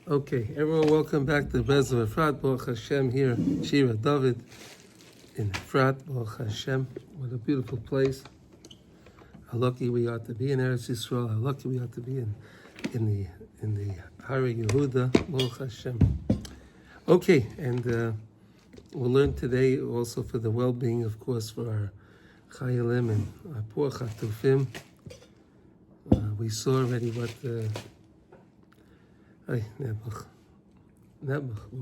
Okay, everyone, welcome back to Breslov Efrat. Baruch Hashem here, Shira David in Efrat. Baruch Hashem, what a beautiful place. How lucky we are to be in Eretz Yisrael. How lucky we are to be in the Hari Yehuda. Baruch Hashem. Okay, and we'll learn today also for the well-being, of course, for our Chayalim and our poor Chatufim. We saw already what what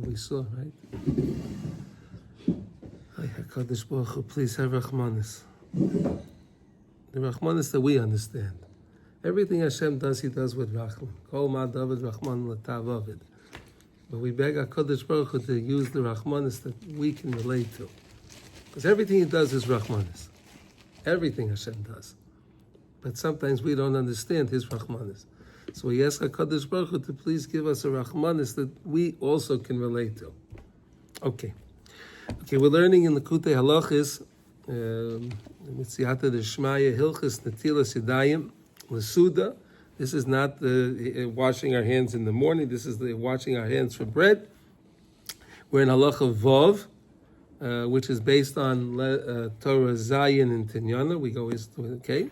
we saw, right? HaKadosh Baruch Hu, please have Rachmanis. The Rachmanis that we understand. Everything Hashem does, He does with Rachman. Kol ma David Rachman l'tav Ovid. But we beg HaKadosh Baruch Hu to use the Rachmanis that we can relate to. Because everything He does is Rachmanis. Everything Hashem does. But sometimes we don't understand His Rachmanis. So we ask HaKadosh Baruch Hu to please give us a Rachmanis that we also can relate to. Okay, we're learning in Likutey Halachos, Mitziyata Deshmaya, Hilchos Netilas Yadayim, L'Suda. This is not washing our hands in the morning. This is the washing our hands for bread. We're in Halacha Vav, which is based on Torah Zayin and Tinyana. We go into okay.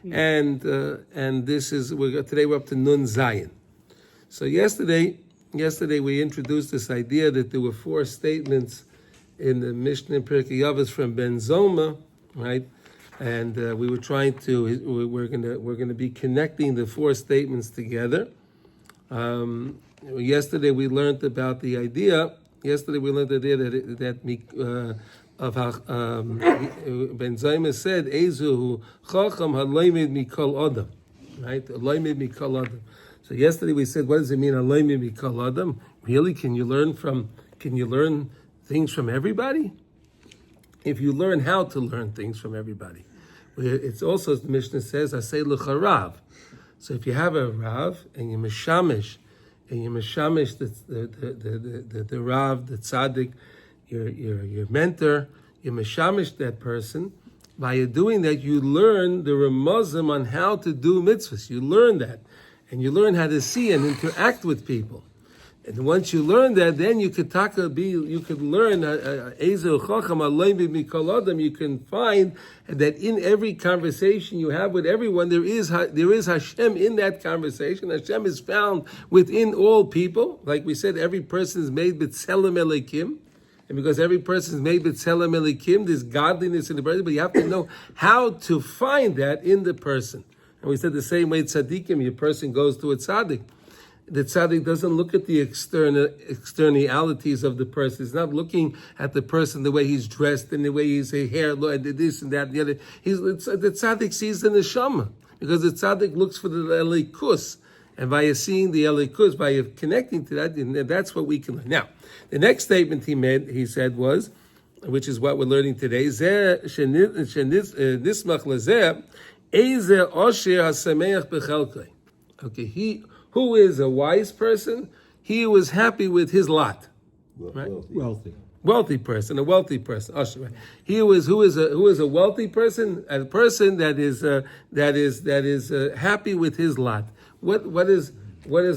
And this is today we're up to Nun Zayin. So yesterday we introduced this idea that there were four statements in the Mishnah Pirkei Avos from Ben Zoma, right? And we were trying to we're gonna be connecting the four statements together. Yesterday we learned about the idea. Yesterday we learned the idea that of how Ben Zoma said, "Ezuhu chacham halaymed mikol adam," right? Halaymed mikol adam. So yesterday we said, what does it mean, halaymed mikol adam? Really, can you learn things from everybody? If you learn how to learn things from everybody, it's also, as the Mishnah says, "Asay lecha rav." So if you have a rav and you meshamish the rav, the tzaddik, your mentor, you meshamish that person. By doing that, you learn the remazim on how to do mitzvahs. You learn that, and you learn how to see and interact with people. And once you learn that, then you could learn Ezer Chacham Alayim Mikol Adam. You can find that in every conversation you have with everyone, there is Hashem in that conversation. Hashem is found within all people. Like we said, every person is made b'tzelem Elikim. And because every person is made b'tzelem Elikim, there's godliness in the person, but you have to know how to find that in the person. And we said the same way tzaddikim, your person goes to a tzaddik. The tzaddik doesn't look at the externalities of the person. He's not looking at the person, the way he's dressed and the way his hair, and this and that and the other. The tzaddik sees the neshama, because the tzaddik looks for the elikus. And by seeing the elikus, by connecting to that, that's what we can learn. Now, the next statement he said was, which is what we're learning today, okay, who is a wise person? He was happy with his lot. Right? Wealthy person, a wealthy person. Right? Who is a wealthy person? A person that is happy with his lot. What does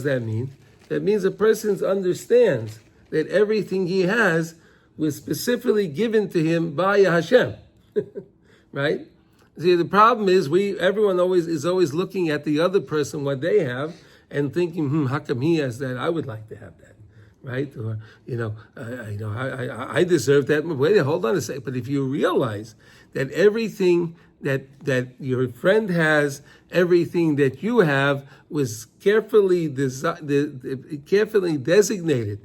that mean? That means a person understands that everything he has was specifically given to him by Hashem. Right? See, the problem is everyone is always looking at the other person, what they have, and thinking, how come he has that? I would like to have that, right? Or I deserve that. Wait, hold on a second. But if you realize that everything that your friend has, everything that you have, was carefully designated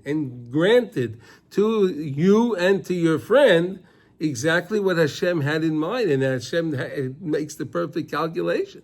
and granted to you and to your friend, exactly what Hashem had in mind, and Hashem makes the perfect calculation.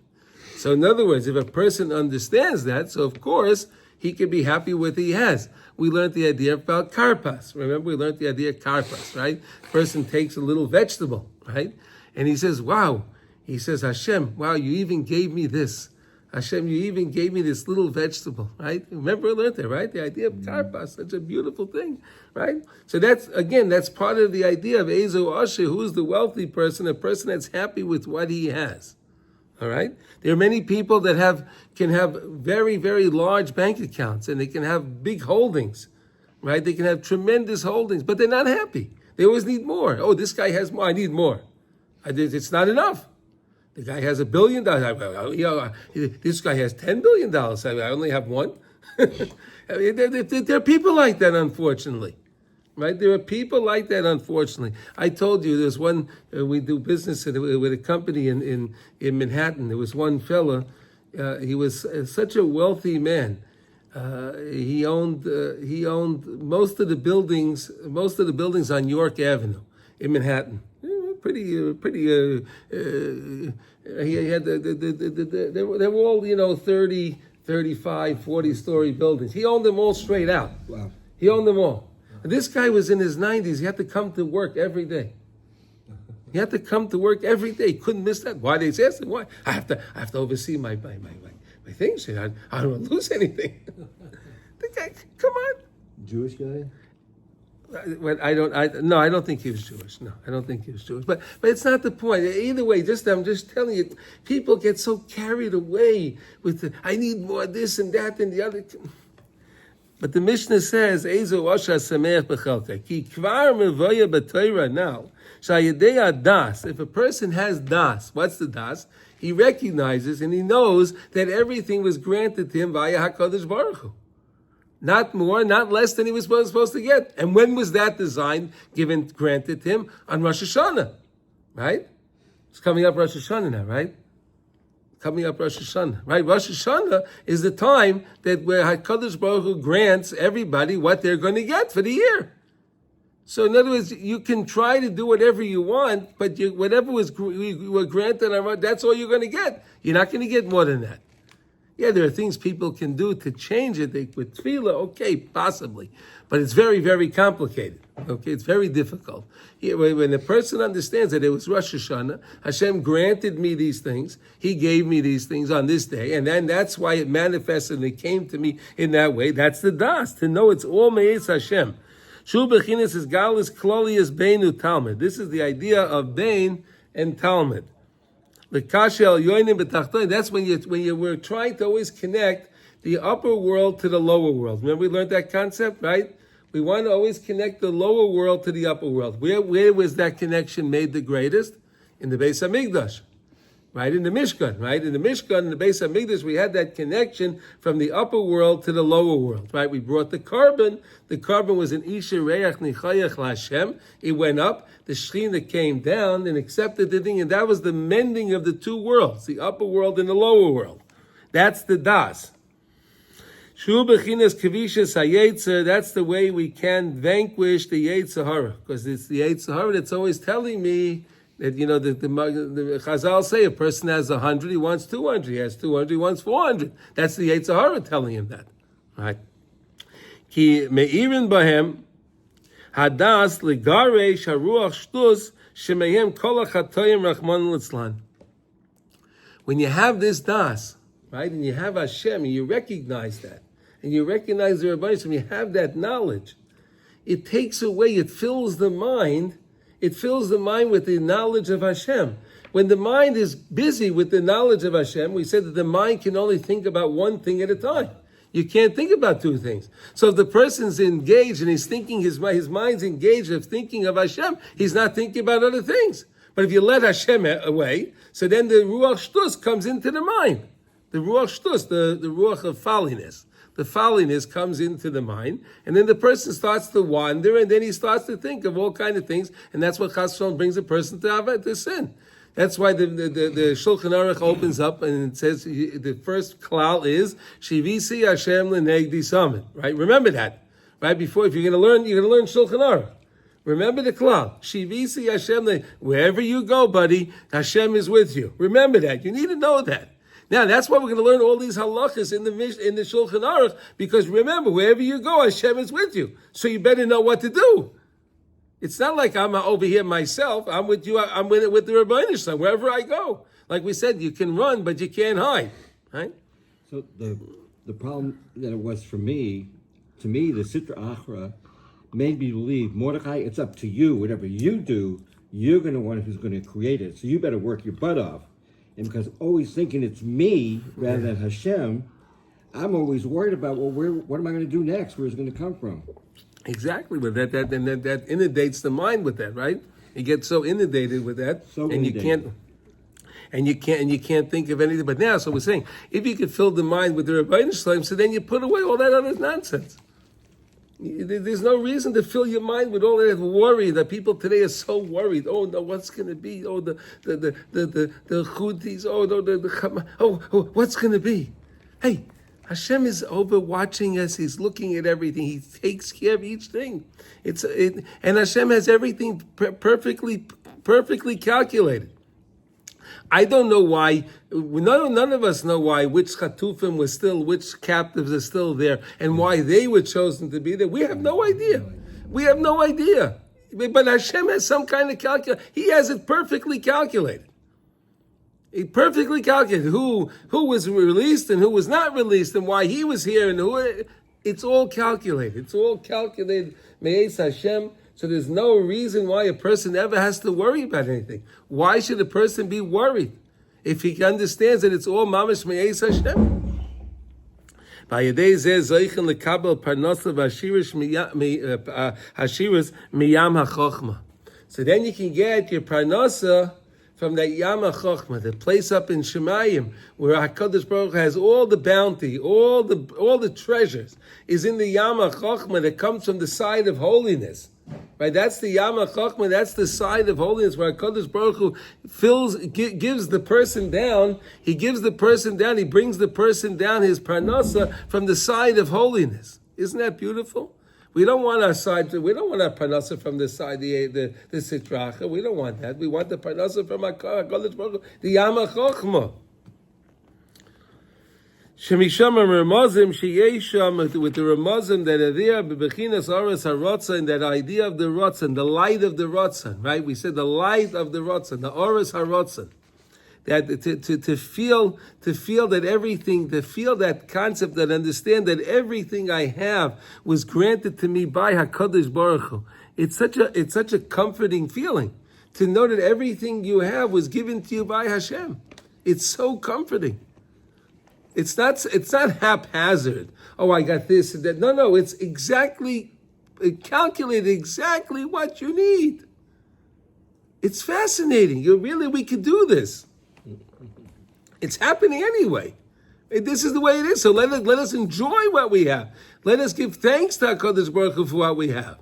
So in other words, if a person understands that, so of course, he can be happy with what he has. We learned the idea about karpas. Remember, we learned the idea of karpas, right? A person takes a little vegetable, right? And he says, wow. He says, Hashem, wow, you even gave me this. Hashem, you even gave me this little vegetable, right? Remember, we learned that, right? The idea of karpas, such a beautiful thing, right? So that's part of the idea of Ezo Asher, who is the wealthy person, a person that's happy with what he has. All right? There are many people that can have very, very large bank accounts, and they can have big holdings, right? They can have tremendous holdings, but they're not happy. They always need more. Oh, this guy has more. I need more. It's not enough. The guy has $1 billion. This guy has $10 billion. I only have one. There are people like that, unfortunately. Right? There are people like that, unfortunately. I told you there's one, we do business with a company in Manhattan. There was one fella, he was such a wealthy man. He owned most of the buildings on York Avenue in Manhattan. He had they were all 30, 35, 40-story buildings. He owned them all straight out. Wow. He owned them all. And this guy was in his 90s. He had to come to work every day. He had to come to work every day. He couldn't miss that. Why? They asked him, why? I have to oversee my things. I don't want to lose anything. The guy, come on. Jewish guy? I don't think he was Jewish. No, I don't think he was Jewish. But it's not the point. Either way, I'm just telling you, people get so carried away with I need more this and that and the other. But the Mishnah says, "Ezo osha sameach b'chelka ki kvar mevoya b'Torah." Now, shayidei das. If a person has das, what's the das? He recognizes and he knows that everything was granted to him via Hakadosh Baruch Hu. Not more, not less than he was supposed to get. And when was that design granted to him? On Rosh Hashanah, right? It's coming up Rosh Hashanah now, right? Coming up Rosh Hashanah, right? Rosh Hashanah is the time that where HaKadosh Baruch Hu grants everybody what they're going to get for the year. So in other words, you can try to do whatever you want, but whatever you were granted, that's all you're going to get. You're not going to get more than that. Yeah, there are things people can do to change it. With tefillah, okay, possibly. But it's very, very complicated. Okay, it's very difficult. When a person understands that it was Rosh Hashanah, Hashem granted me these things. He gave me these things on this day. And then that's why it manifested and it came to me in that way. That's the das, to know it's all Me'etz Hashem. Shul Bechinas is Galus Klolius Beinu Talmud. This is the idea of Bein and Talmud. That's when you were trying to always connect the upper world to the lower world. Remember we learned that concept, right? We want to always connect the lower world to the upper world. Where was that connection made the greatest? In the Beis HaMikdash, right? In the Mishkan, right? In the Mishkan, in the Beis HaMikdash, we had that connection from the upper world to the lower world, right? We brought the carbon. The carbon was an Isha Reach Nichayach LaHashem. It went up. The Shekhinah came down and accepted the thing, and that was the mending of the two worlds, the upper world and the lower world. That's the das. Shu bechinas kavishas hayetzer. That's the way we can vanquish the Yetzer Hara, because it's the Yetzer Hara that's always telling me that the Chazal say a person has 100, he wants 200. He has 200, he wants 400. That's the Yetzer Hara telling him that, right? Ki meirin bahem hadas legare sharuach shtus shemehem kol hachatoyim rachman litzlan. When you have this das, right, and you have Hashem, and you recognize that, and you recognize the Rebbeinu, and you have that knowledge, it takes away, it fills the mind with the knowledge of Hashem. When the mind is busy with the knowledge of Hashem, we said that the mind can only think about one thing at a time. You can't think about two things. So if the person's engaged and he's thinking, his mind's engaged of thinking of Hashem, he's not thinking about other things. But if you let Hashem away, so then the Ruach Shtus comes into the mind. The Ruach Shtus, the Ruach of folliness. The folliness comes into the mind, and then the person starts to wander, and then he starts to think of all kinds of things, and that's what Chas V'Shalom brings a person to sin. That's why the Shulchan Aruch opens up and it says the first klal is Shivisi Hashem L'Negdi Summit. Right? Remember that. Right before, if you're going to learn Shulchan Aruch. Remember the klal. Shivisi Hashem. Wherever you go, buddy, Hashem is with you. Remember that. You need to know that. Now that's why we're going to learn all these halachos in the Shulchan Aruch, because remember, wherever you go, Hashem is with you. So you better know what to do. It's not like I'm over here myself. I'm with you. I'm with the Rebbeinu Shalom wherever I go. Like we said, you can run, but you can't hide, right? So the problem that it was for me, to me, the Sitra Achra made me believe, Mordechai, it's up to you. Whatever you do, you're going to one who's going to create it. So you better work your butt off. And because I'm always thinking it's me rather than Hashem, I'm always worried about, well, what am I going to do next? Where's it going to come from? Exactly, with that inundates the mind with that, right? You get so inundated with that, and you can't think of anything. But now, so we're saying, if you could fill the mind with the Rebbeinu Shalom, so then you put away all that other nonsense. There's no reason to fill your mind with all that worry. That people today are so worried. Oh no, what's going to be? Oh the Houthis. Oh no, what's going to be? Hey, Hashem is over watching us. He's looking at everything. He takes care of each thing. And Hashem has everything perfectly calculated. I don't know why. None of us know why. Which chatufim was still, which captives are still there, and why they were chosen to be there. We have no idea. We have no idea. But Hashem has some kind of calculation. He has it perfectly calculated. He perfectly calculated who was released and who was not released, and why he was here, and who. It's all calculated. It's all calculated. Me'ez Hashem. So there's no reason why a person ever has to worry about anything. Why should a person be worried if he understands that it's all mamash me'ez Hashem? So then you can get your parnasa from that Yam HaChochma, the place up in Shemayim, where HaKadosh Baruch Hu has all the bounty, all the treasures, is in the Yam HaChochma that comes from the side of holiness. Right, that's the Yam HaChochma, that's the side of holiness where HaKadosh Baruch Hu gives the person down, he brings the person down, his parnasa, from the side of holiness. Isn't that beautiful? We don't want our parnasa from the side, the sitracha. We don't want that. We want the parnasa from HaKadosh Baruch Hu, the Yam HaChochma. Shemisham Ramazim Sheyesham, with the Ramazim that are there, Bebechinas Oros HaRotzon, that idea of the Rotzon, the light of the Rotzon, right? We said the light of the Rotzon, the Oros HaRotzon. That to feel that everything, to feel that concept, that understand that everything I have was granted to me by HaKadosh Baruch Hu. It's such a comforting feeling to know that everything you have was given to you by Hashem. It's so comforting. It's not haphazard. Oh, I got this and that. No, it's calculated exactly what you need. It's fascinating. We could do this. It's happening anyway. This is the way it is. So let us enjoy what we have. Let us give thanks to HaKadosh Baruch Hu for what we have.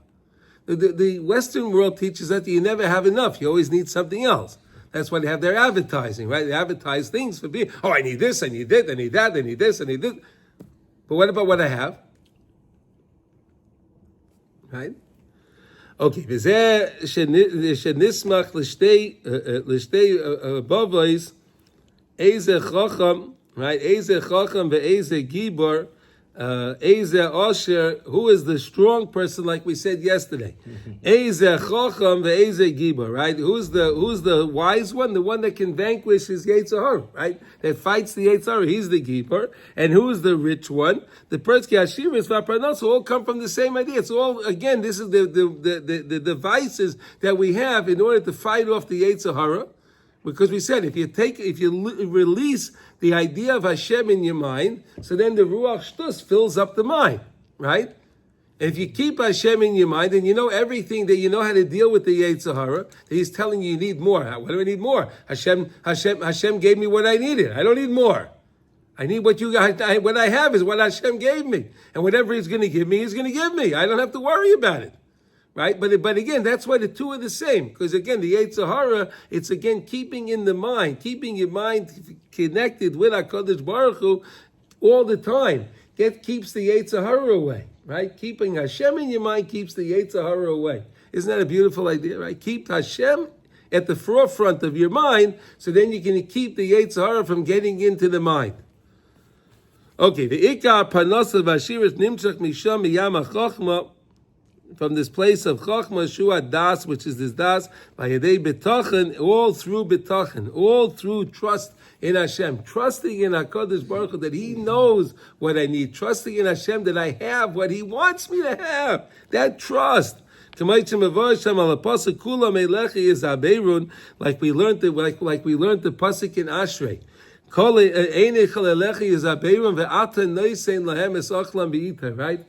The Western world teaches that you never have enough. You always need something else. That's why they have their advertising, right? They advertise things for people. Oh, I need this, I need that, I need that, I need this, I need this. But what about what I have? Right? Okay. V'zeh shenismach l'shtei bavos, eze chacham, right? Eze chacham ve'eze gibor, eze osher. Who is the strong person, like we said yesterday? Eze chacham ve'eze gibor, right? Who's the wise one? The one that can vanquish his Yetzer Hara, right? That fights the Yetzer Hara. He's the gibor. And who's the rich one? The Persky Hashiris v'Parnasos all come from the same idea. It's all, again, this is the devices that we have in order to fight off the Yetzer Hara. Because we said, if you release the idea of Hashem in your mind, so then the Ruach Shtus fills up the mind, right? If you keep Hashem in your mind, and you know everything, that you know how to deal with the Yetzer Hara, that He's telling you need more. What do I need more? Hashem gave me what I needed. I don't need more. I need what what I have is what Hashem gave me. And whatever He's going to give me, He's going to give me. I don't have to worry about it. Right? But again, that's why the two are the same. Because again, the Yetzer Hara, it's again keeping in the mind, keeping your mind connected with HaKadosh Baruch Hu all the time. That keeps the Yetzer Hara away. Right? Keeping Hashem in your mind keeps the Yetzer Hara away. Isn't that a beautiful idea? Right? Keep Hashem at the forefront of your mind, so then you can keep the Yetzer Hara from getting into the mind. Okay, the Ikar Parnasa Vashiris Nimchach Misham Miyam HaChochma, from this place of Chochma, Shua Das, which is this Das, Vayedei B'tochen, all through B'tochen, all through trust in Hashem, trusting in HaKadosh Baruch Hu that He knows what I need, trusting in Hashem that I have what He wants me to have, that trust. Like we learned the pasuk in Ashrei. Right?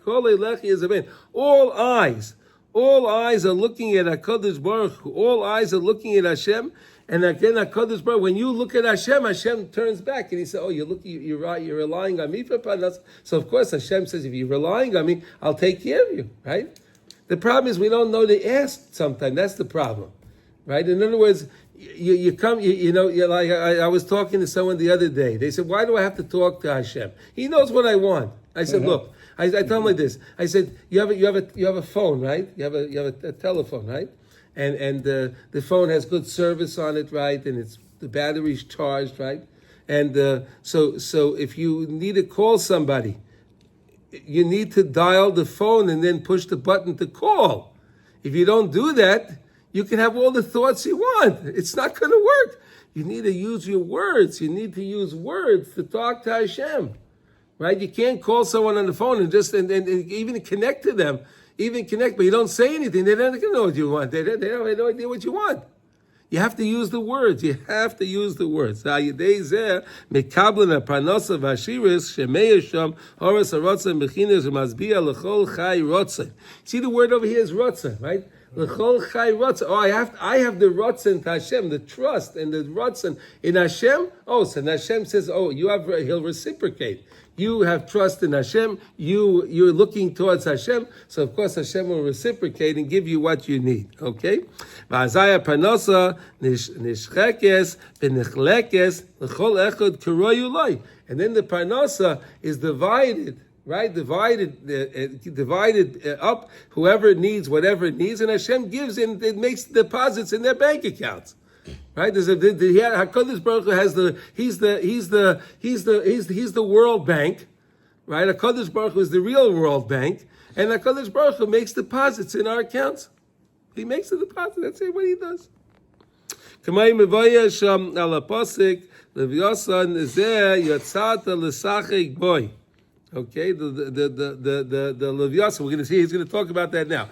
All eyes are looking at HaKadosh Baruch Hu. All eyes are looking at Hashem. And again, HaKadosh Baruch Hu, when you look at Hashem, Hashem turns back and he says, oh, you're right, you're relying on me for panas. So of course Hashem says, if you're relying on me, I'll take care of you, right? The problem is we don't know to ask sometimes. That's the problem, right? In other words, you come, you're like, I was talking to someone the other day. They said, why do I have to talk to Hashem? He knows what I want. I said, look, I tell him like this. I said, you have a phone, right? You have a telephone, right? And the phone has good service on it, right? And the battery's charged, right? And so if you need to call somebody, you need to dial the phone and then push the button to call. If you don't do that, you can have all the thoughts you want. It's not going to work. You need to use your words. You need to use words to talk to Hashem, right? You can't call someone on the phone and just and even connect to them, but you don't say anything. They don't know what you want. They have no idea what you want. You have to use the words. You have to use the words. See, the word over here is rotzen, right? Oh, I have the rotzen to Hashem, the trust and the rotzen in Hashem. Oh, so Hashem says, oh, he'll reciprocate. You have trust in Hashem. You're looking towards Hashem. So of course Hashem will reciprocate and give you what you need. Okay? And then the parnasa is divided. Right? Divided up. Whoever needs whatever it needs, and Hashem gives and it makes deposits in their bank accounts. Right? HaKadosh Baruch Hu has he's the World Bank, right? HaKadosh Baruch Hu is the real World Bank, and HaKadosh Baruch Hu makes deposits in our accounts. He makes the deposit. That's what he does. Kamay mevayesh ala pasik levyasan zeh yatzata l'sachik boy. Okay, the Leviathan, we're going to see, he's going to talk about that now.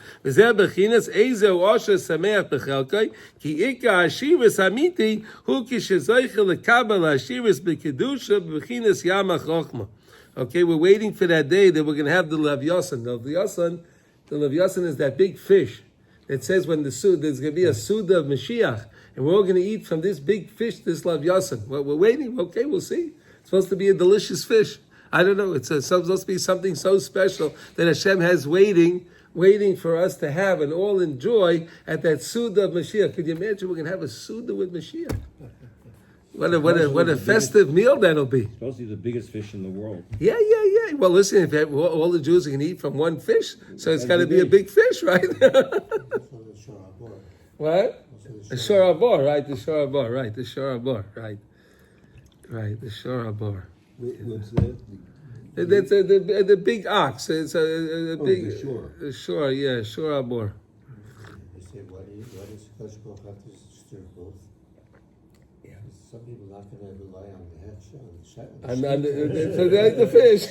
Okay, we're waiting for that day that we're going to have the Leviathan. The Leviathan is that big fish. It says when there's going to be a Suda of Mashiach, and we're all going to eat from this big fish, this Leviathan. Well, we're waiting. Okay, we'll see. It's supposed to be a delicious fish. I don't know. It's supposed to be something so special that Hashem has waiting for us to have and all enjoy at that Suda of Mashiach. Could you imagine we're going to have a Suda with Mashiach? What a festive meal that'll be. It's supposed to be the biggest fish in the world. Yeah. Well, listen, if all the Jews can eat from one fish, so it's got to be a big fish, right? What? The Shor Abor, right? The Shor Abor, right? The Shor Abor, right? Right, the Shor Abor. What's that? That's the big ox. It's a big the shore. Shore, yeah, Shor Abor. I say, why does Kashkov have to stir both? Yeah. Some people not going to rely on the head shell. And so that's the fish.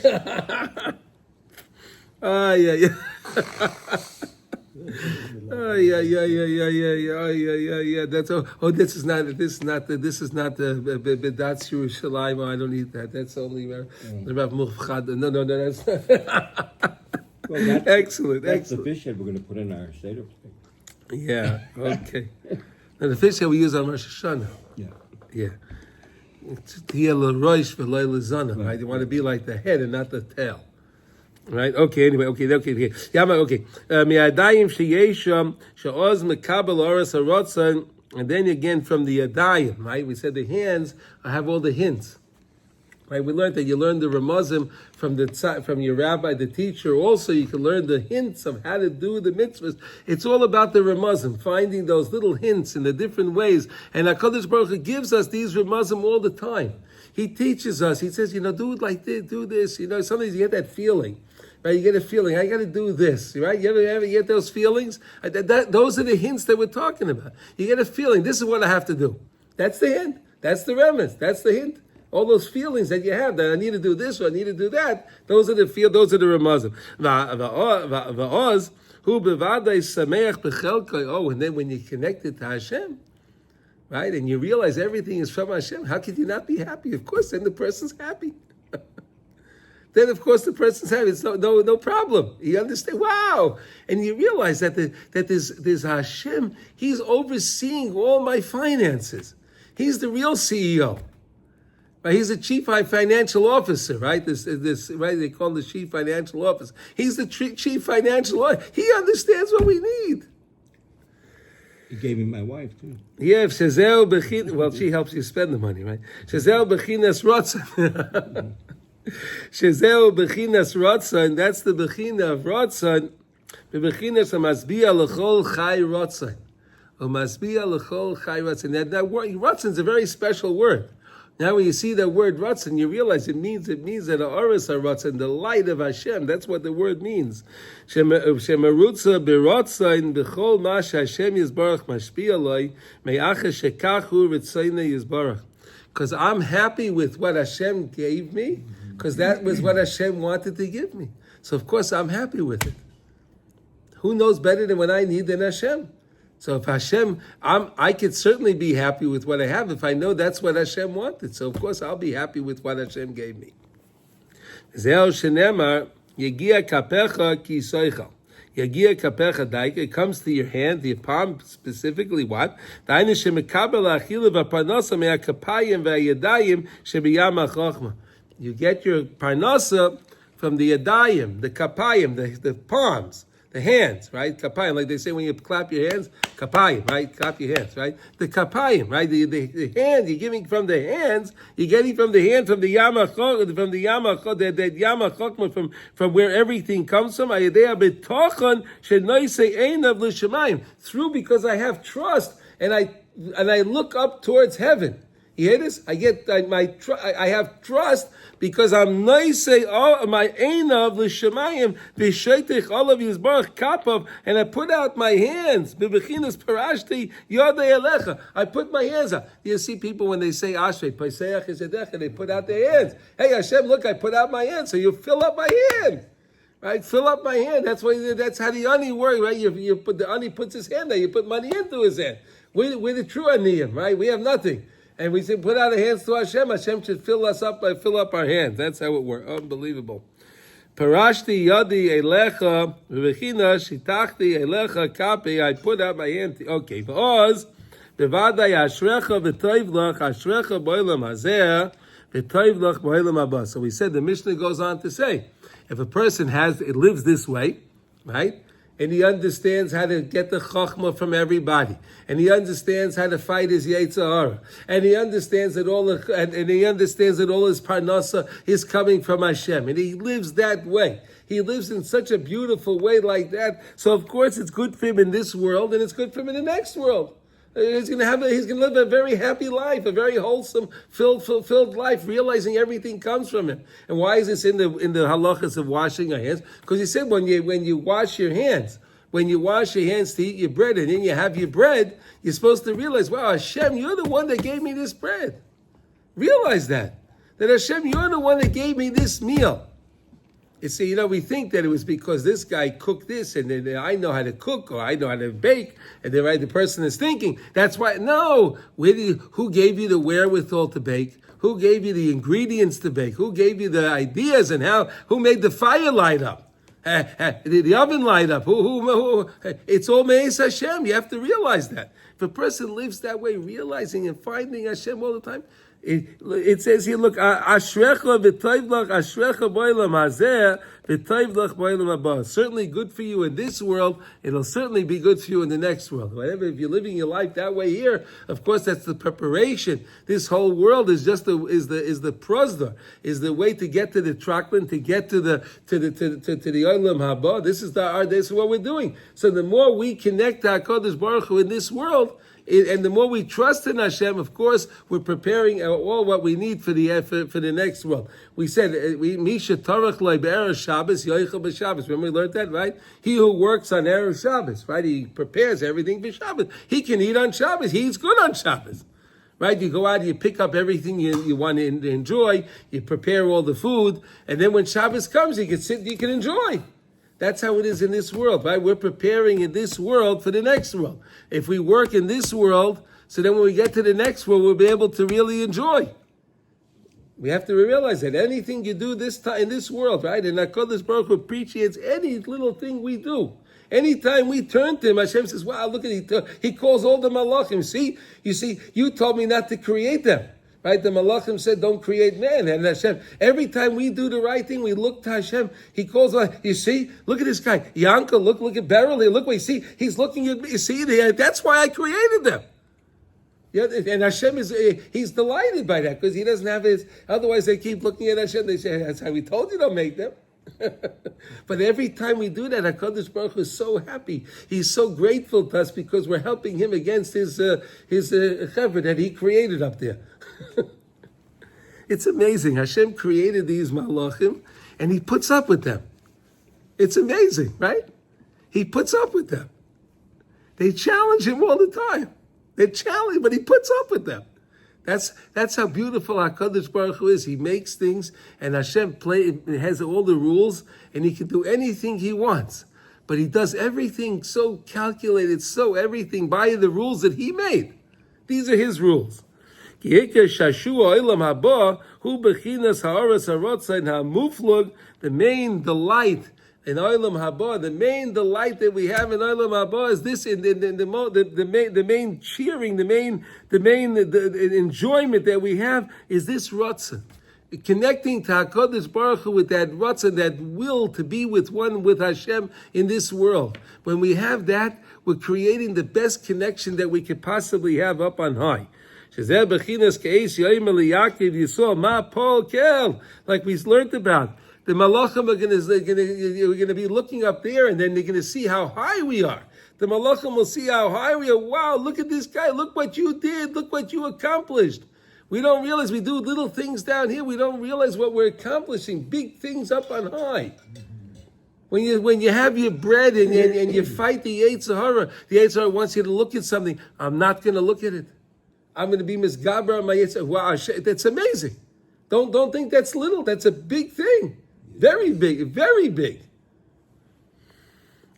Yeah. Yeah. That's this is not the Bedatz Yerushalayim. I don't eat that. That's only Rav Mufchad. No. That's excellent. That's the fish head we're going to put in our Seder. Yeah. Okay. Now the fish head we use on Rosh Hashanah. Yeah. It's right? You want to be like the head and not the tail. Right? Okay, anyway, okay. Mi'adayim sheyesham she'oz mekabel oras harotzon, and then again from the yadayim, right? We said the hands have all the hints. Right? We learned that you learn the ramazim from your rabbi, the teacher. Also, you can learn the hints of how to do the mitzvahs. It's all about the ramazim, finding those little hints in the different ways. And HaKadosh Baruch Hu gives us these ramazim all the time. He teaches us. He says, do it like this, do this. Sometimes you get that feeling. Right, you get a feeling, I got to do this, right? You ever get those feelings? Those are the hints that we're talking about. You get a feeling, this is what I have to do. That's the hint. That's the remez. That's the hint. All those feelings that you have, that I need to do this or I need to do that, those are the Ramazim. Va'oz, hu bevadai sameach bechelkai. Oh, and then when you connect it to Hashem, right, and you realize everything is from Hashem, how could you not be happy? Of course, then the person's happy. Then, of course, the person's happy. It's no problem. You understand? Wow! And you realize that there's Hashem. He's overseeing all my finances. He's the real CEO. Right? He's the chief financial officer, right? This right? They call him the chief financial officer. He's the chief financial officer. He understands what we need. He gave me my wife too. Yeah, well, she helps you spend the money, right? Shezeu bechinas rotzon. Shezeu bechinas rotzon. That's the bechina of rotzon. Bechinas amasbia lechol chai rotzon. Amasbia lechol chai rotzon. That word rotzon is a very special word. Now, when you see that word rotzon, you realize it means that ha'oros ha'rotzon, the light of Hashem. That's what the word means. Shemarutza berotzon b'chol ma she'Hashem yizbarach mashpia loy me'acha shekachu ritzayna yizbarach. Because I'm happy with what Hashem gave me, because that was what Hashem wanted to give me. So, of course, I'm happy with it. Who knows better than what I need than Hashem? So if Hashem, I could certainly be happy with what I have if I know that's what Hashem wanted. So of course I'll be happy with what Hashem gave me. Zeh shenemar yegia kapecha ki soichal. Yegia kapecha daika. It comes to your hand, your palm specifically. What? Dainu shemekabel achila v'parnasa me'akapayim ve'yadayim shebiyam ha'chochma. You get your parnasa from the yadayim, the kapayim, the palms. The hands, right? Kapayim, like they say when you clap your hands, kapayim, right? Clap your hands, right? The kapayim, right? The hand you're giving from the hands, you're getting from the hand, from the yamachok, that yamachok, from where everything comes from. Through, because I have trust and I look up towards heaven. You hear this? I have trust because I'm noisei my einav l'shemayim v'sheitich olav yizbarach kapav, and I put out my hands. Bebechinas parashti yodei elecha. I put my hands out. You see people when they say ashrei paiseach ezedecha, they put out their hands. Hey Hashem, look, I put out my hands, so you fill up my hand. Right, fill up my hand. That's how the ani works, right? You put the ani puts his hand there. You put money into his hand. We're the true aniyim, right? We have nothing. And we say, put out our hands to Hashem. Hashem should fill us up by fill up our hands. That's how it works. Unbelievable. Parashti yadi elecha v'vechina shitachti elecha kapi. I put out my hand. Okay. V'oz bevadai ashrecha v'toivlach ashrecha boilam hazeh v'toivlach boilam haba. So we said the Mishnah goes on to say, if a person lives this way, right? And he understands how to get the chokhmah from everybody, and he understands how to fight his yetzer hara, and he understands that all his parnasa is coming from Hashem, and he lives that way. He lives in such a beautiful way like that. So of course it's good for him in this world, and it's good for him in the next world. He's going to live a very happy life, a very wholesome, fulfilled life, realizing everything comes from him. And why is this in the halachos of washing our hands? Because he said when you wash your hands, when you wash your hands to eat your bread, and then you have your bread, you're supposed to realize, wow, Hashem, you're the one that gave me this bread. Realize that Hashem, you're the one that gave me this meal. It's, we think that it was because this guy cooked this, and then I know how to cook, or I know how to bake, and then the person is thinking, that's why. No, who gave you the wherewithal to bake? Who gave you the ingredients to bake? Who gave you the ideas, and who made the fire light up? The oven light up? Who? It's all Me'ez Hashem. You have to realize that. If a person lives that way, realizing and finding Hashem all the time, it says here, look, Ashrecha v'toivlach, Ashrecha boilam hazeh, v'toivlach boilam haba. Certainly good for you in this world. It'll certainly be good for you in the next world. Whatever, if you're living your life that way here, of course that's the preparation. This whole world is just the prosdor, is the way to get to the traklin, to get to the olam haba. This is what we're doing. So the more we connect to HaKadosh Baruch Hu in this world, and the more we trust in Hashem, of course, we're preparing all what we need for the next world. We said, Misha Tarach Loi Be'erev Shabbos, Yoichel B'Shabbos. Remember we learned that, right? He who works on Erev Shabbos, right? He prepares everything for Shabbos. He can eat on Shabbos. He eats good on Shabbos. Right? You go out, you pick up everything you want to enjoy, you prepare all the food, and then when Shabbos comes, you can sit, you can enjoy. That's how it is in this world, right? We're preparing in this world for the next world. If we work in this world, so then when we get to the next world, we'll be able to really enjoy. We have to realize that anything you do this time in this world, right? And HaKadosh Baruch Hu appreciates any little thing we do. Anytime we turn to him, Hashem says, wow, look at it. He calls all the malachim. See, you told me not to create them. Right? The malachim said, don't create man. And Hashem, every time we do the right thing, we look to Hashem. He calls, you see, look at this guy. Yanka, look at Beryl. Look what you see. He's looking at me. You see, that's why I created them. Yeah, and Hashem he's delighted by that because he doesn't have his, otherwise they keep looking at Hashem. They say, that's how we told you don't make them. But every time we do that, HaKadosh Baruch Hu is so happy. He's so grateful to us because we're helping him against his chevra that he created up there. It's amazing. Hashem created these malachim and he puts up with them. It's amazing, right? He puts up with them. They challenge him all the time. They challenge, but he puts up with them. That's how beautiful HaKadosh Baruch Hu is. He makes things, and Hashem has all the rules, and he can do anything he wants. But he does everything so calculated, so everything by the rules that he made. These are his rules. The main delight in Olam Haba, the main delight that we have in Olam Haba is this: the main cheering, the main enjoyment that we have is this ratzon, connecting to Hakadosh Baruch Hu with that ratzon, that will to be with one with Hashem in this world. When we have that, we're creating the best connection that we could possibly have up on high. Like we learned about. The malachim are going to be looking up there, and then they're going to see how high we are. The malachim will see how high we are. Wow, look at this guy. Look what you did. Look what you accomplished. We don't realize we do little things down here. We don't realize what we're accomplishing. Big things up on high. When you have your bread and you fight the Yetzer Hara wants you to look at something. I'm not going to look at it. I'm going to be misgaber on my Yetzer Hara. Wow, that's amazing. Don't think that's little. That's a big thing. Very big, very big.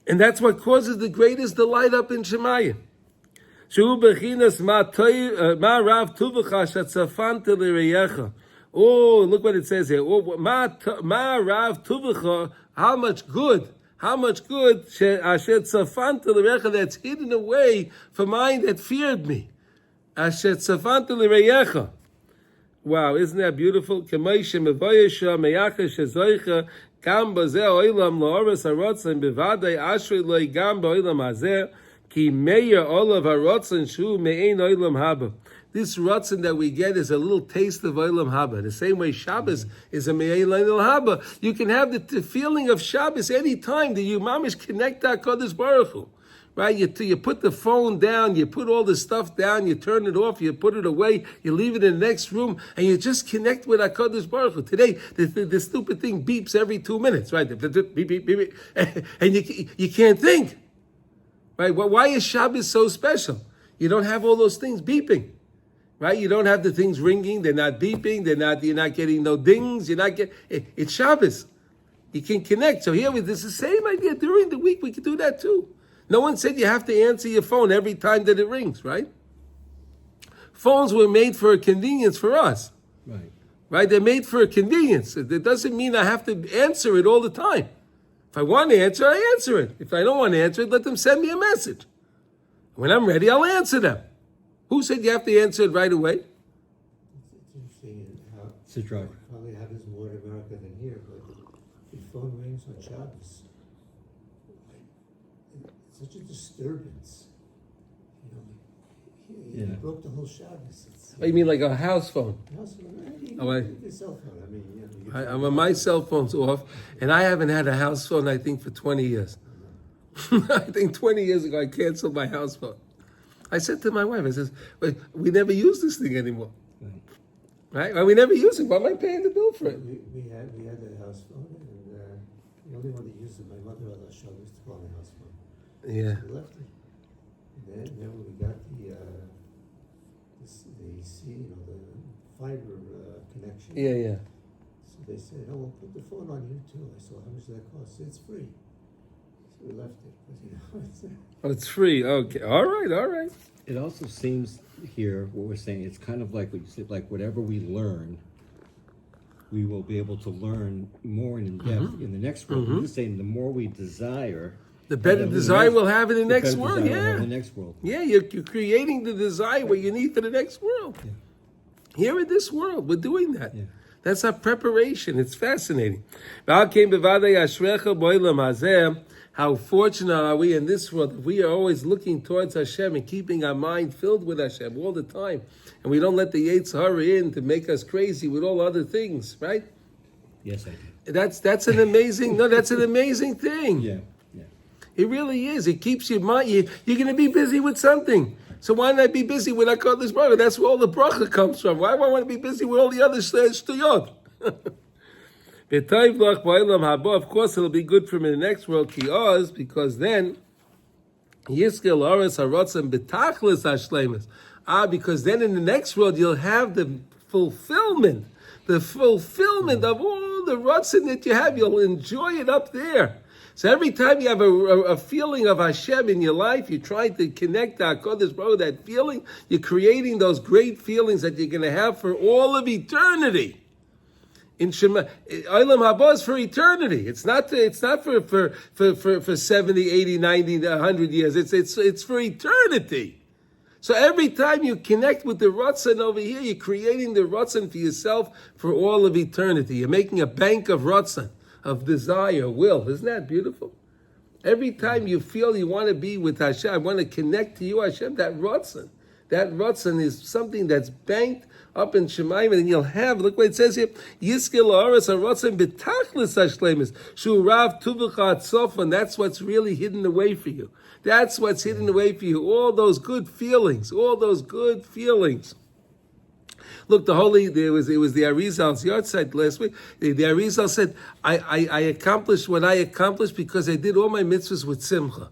And that's what causes the greatest delight up in Shemayim. Oh, look what it says here. How much good that's hidden away from mine that feared me. Wow, isn't that beautiful? This rotzen that we get is a little taste of Olam Haba. The same way Shabbos is a Me'ein Olam Haba. You can have the feeling of Shabbos any time that you mamish connect to HaKadosh Baruch Hu. Right? You put the phone down, you put all the stuff down, you turn it off, you put it away, you leave it in the next room, and you just connect with HaKadosh Baruch Hu. Today, the stupid thing beeps every 2 minutes, right? Beep, beep, beep, beep. And you can't think. Right? Why is Shabbos so special? You don't have all those things beeping. Right? You don't have the things ringing, they're not beeping, you're not getting no dings, it's Shabbos. You can connect. So here, this is the same idea. During the week, we can do that too. No one said you have to answer your phone every time that it rings, right? Phones were made for a convenience for us. Right? They're made for a convenience. It doesn't mean I have to answer it all the time. If I want to answer, I answer it. If I don't want to answer it, let them send me a message. When I'm ready, I'll answer them. Who said you have to answer it right away? It's interesting how Sidra. probably happens more in America than here, but the phone rings on Shabbos. It's such a disturbance. You broke the whole Shabbos. Oh, you mean like a house phone? House phone, your cell phone. I mean, My cell phone's off, and I haven't had a house phone, I think, for 20 years. I think 20 years ago, I canceled my house phone. I said to my wife, I said, we never use this thing anymore. Right? Well, we never use it. Why am I paying the bill for it? We had a house phone, and the only one that used it, my mother-in-law, she used to call my house phone. Yeah. We left it. And then when we got the the fiber connection. Yeah. So they said, "Oh, we'll put the phone on you too." I said, "How much does that cost?" It's free. So we left it, but it's Oh, it's free. Okay. All right. It also seems here what we're saying. It's kind of like what you said, like whatever we learn, we will be able to learn more in depth in the next world. We're just saying the more we desire, The better desire we'll have in the next better world. desire we'll have Yeah. in the next world. Yeah, you're creating the desire what you need for the next world. Yeah. Here in this world, we're doing that. Yeah. That's our preparation. It's fascinating. How fortunate are we in this world? We are always looking towards Hashem and keeping our mind filled with Hashem all the time. And we don't let the Yetzer Hara in to make us crazy with all other things, right? Yes, I do. That's an amazing, that's an amazing thing. Yeah. It really is. It keeps your mind. You're going to be busy with something. So why not be busy with HaKadosh Baruch Hu? That's where all the bracha comes from. Why do I want to be busy with all the other shtuyot? Of course, it'll be good for me in the next world, because then because then in the next world you'll have the fulfillment of all the ratzon that you have. You'll enjoy it up there. So every time you have a feeling of Hashem in your life, you're trying to connect to HaKadosh Baruch Hu, that feeling, you're creating those great feelings that you're going to have for all of eternity. In Shema, Olam Haba is for eternity. It's not for 70, 80, 90, 100 years. It's for eternity. So every time you connect with the Ratzon over here, you're creating the Ratzon for yourself for all of eternity. You're making a bank of Ratzon, of desire, will. Isn't that beautiful? Every time you feel you want to be with Hashem, I want to connect to you, Hashem, that Ratzon is something that's banked up in Shemaim, and then you'll have, look what it says here, Yizkel Haaretz HaRatzon B'tachlis HaShleimus Shu Rav Tuvecha Atzofan. That's what's really hidden away for you. That's what's hidden away for you. All those good feelings. Look, it was the Arizal's yard site last week. The Arizal said, I accomplished what I accomplished because I did all my mitzvahs with simcha.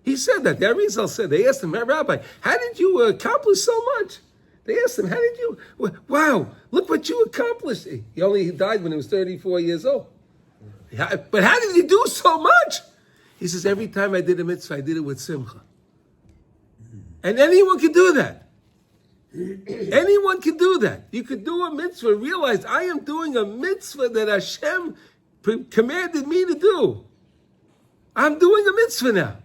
He said that. The Arizal said, they asked him, Rabbi, how did you accomplish so much? They asked him, how did you, wow, look what you accomplished. He died when he was 34 years old. But how did you do so much? He says, every time I did a mitzvah, I did it with simcha. And anyone can do that. Anyone can do that. You could do a mitzvah, realize I am doing a mitzvah that Hashem commanded me to do. I'm doing a mitzvah now.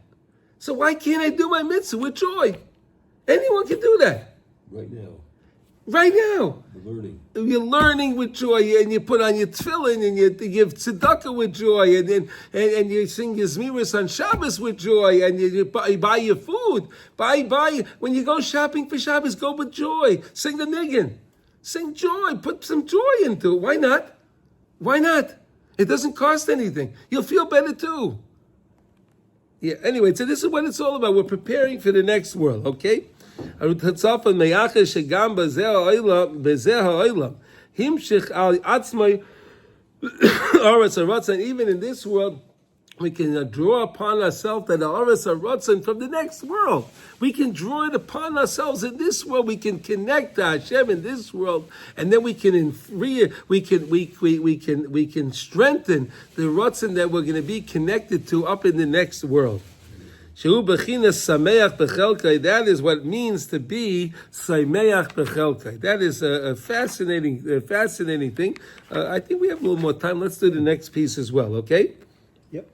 So why can't I do my mitzvah with joy? Anyone can do that. Right now. You're learning with joy, and you put on your tefillin, and you give tzedakah with joy, and you sing your zmiris on Shabbos with joy, and you buy your food. Buy. When you go shopping for Shabbos, go with joy. Sing the niggin. Sing joy. Put some joy into it. Why not? It doesn't cost anything. You'll feel better too. Yeah. Anyway, so this is what it's all about. We're preparing for the next world, okay? Even in this world, we can draw upon ourselves that Haaretz HaRatzon from the next world. We can draw it upon ourselves in this world. We can connect to Hashem in this world, and then we can strengthen the Ratzon that we're going to be connected to up in the next world. That is what it means to be Sameach B'Chelkai. That is a fascinating thing. I think we have a little more time. Let's do the next piece as well, okay? Yep.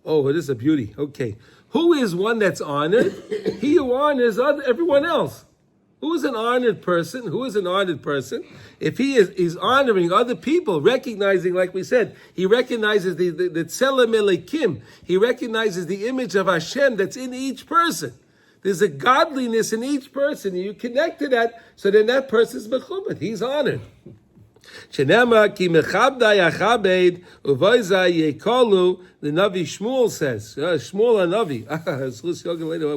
Oh, it is a beauty. Okay. Who is one that's honored? He who honors everyone else. Who is an honored person? If he is honoring other people, recognizing, like we said, he recognizes the Tzelem Elikim. He recognizes the image of Hashem that's in each person. There's a godliness in each person. You connect to that, so then that person's mechubed. He's honored. Shenema ki mechabda yachabed uvoiza yekolu. The Navi Shmuel says, Shmuel Navi.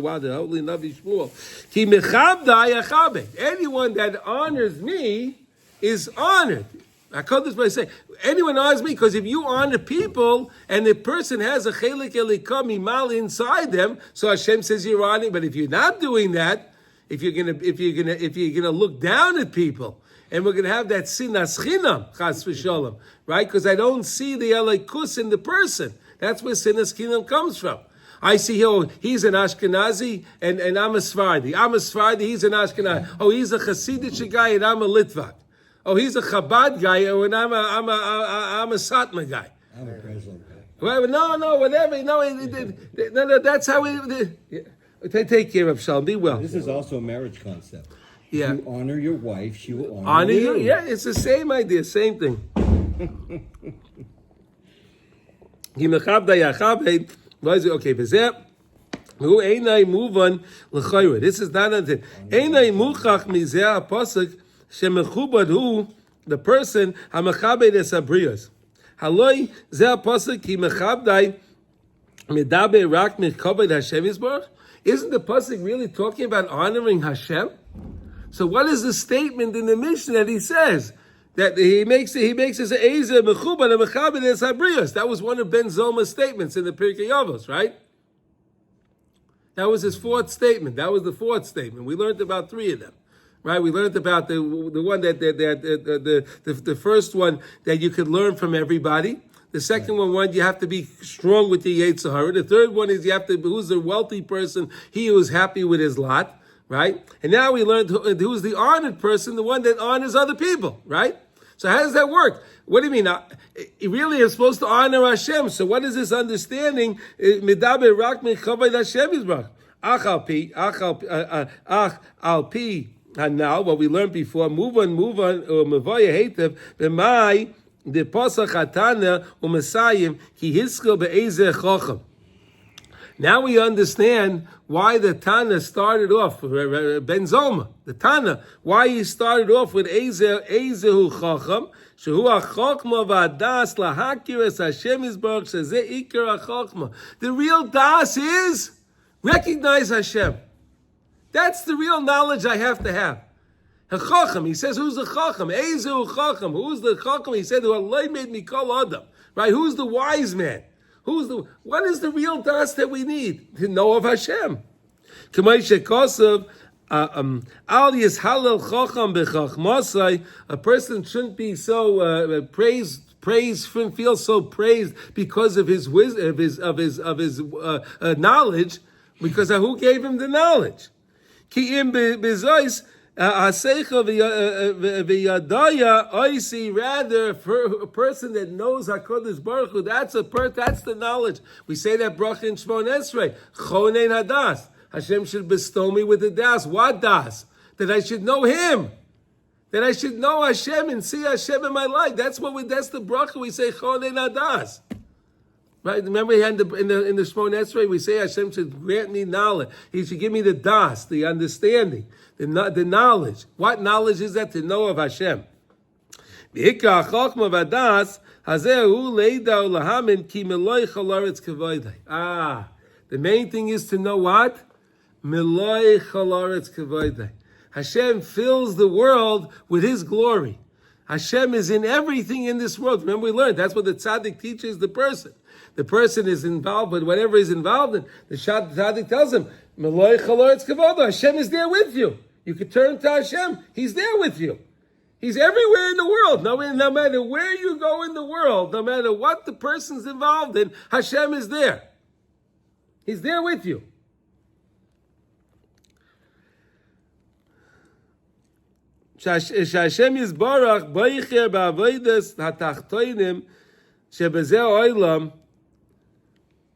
Wow, the holy Navi Shmuel. Ki mechabda yachabed. Anyone that honors me is honored. HaKadosh Baruch Hu say, anyone honors me, because if you honor people and the person has a chelik elikah mimal inside them, so Hashem says you're honoring. But if you're not doing that, if you're gonna look down at people, and we're gonna have that sinas chinam, chas v'sholom, right? Because I don't see the elikus in the person. That's where sinas chinam comes from. I see, he's an Ashkenazi and I'm a Sephardi. I'm a Sephardi, he's an Ashkenazi. Oh, he's a Hasidic guy and I'm a Litvak. Oh, he's a Chabad guy and I'm a Satmar guy. I'm a Breslov guy. Well, no, whatever. No, that's how we... Take care of Shalom. Be well. This is also a marriage concept. Yeah. If you honor your wife, she will honor you. Yeah, it's the same idea, same thing. Okay, this is not until the person hamachabed es abrios. Haloi zeh pasuk ki mechabdai medaber rak mekavod Hashem yisborach. Isn't the pasuk really talking about honoring Hashem? So what is the statement in the Mishnah that he says? That he makes his Ezer mechubad and mechabed es abrios. That was one of Ben Zoma's statements in the Pirkei Avos, right? That was his fourth statement. That was the fourth statement. We learned about three of them, right? We learned about the one the first one that you could learn from everybody. The second one you have to be strong with the Yetzer Hara. The third one is who's the wealthy person? He who is happy with his lot, right? And now we learned who's the honored person, the one that honors other people, right? So how does that work? What do you mean? It really is supposed to honor Hashem. So what is this understanding? Midaber rak mechavod Hashem yisborach. Ach al pi. And now what we learned before, move on, mevaya heitev b'mai the pasach hatana u'mesayim ki hiskil be'ezeh chacham. Now we understand why the Tana started off, Ben Zoma, the Tana, why he started off with Ezehu Chacham, Shehu HaChachma v'Adas lahakir es Hashem yisborach shezeh ikar HaChachma. The real Das is recognize Hashem. That's the real knowledge I have to have. Chacham, he says, who's the Chacham? Ezehu Chacham. Who's the Chacham? He said, Allah made me kol Adam. Right? Who's the wise man? What is the real das that we need to know of Hashem? A person shouldn't be so shouldn't feel so praised because of his wisdom, of his knowledge, because of who gave him the knowledge. Rather, for a person that knows HaKadosh Baruch Hu, that's the knowledge. We say that bracha in Shmon Esrei, Chonein Hadas. Hashem should bestow me with the das. What das? That I should know Him. That I should know Hashem and see Hashem in my life. That's the bracha we say, Chonein Hadas. Right? Remember in the Shmon Esrei, we say Hashem should grant me knowledge. He should give me the das, the understanding, the knowledge. What knowledge is that? To know of Hashem. The main thing is to know what? Hashem fills the world with His glory. Hashem is in everything in this world. Remember we learned, that's what the tzaddik teaches the person. The person is involved with whatever he's involved in. The tzaddik tells him, Hashem is there with you. You can turn to Hashem. He's there with you. He's everywhere in the world. No matter where you go in the world, no matter what the person's involved in, Hashem is there. He's there with you. Hashem yisborach b'yicher ba'avodas hatachtoinim shebezeh olam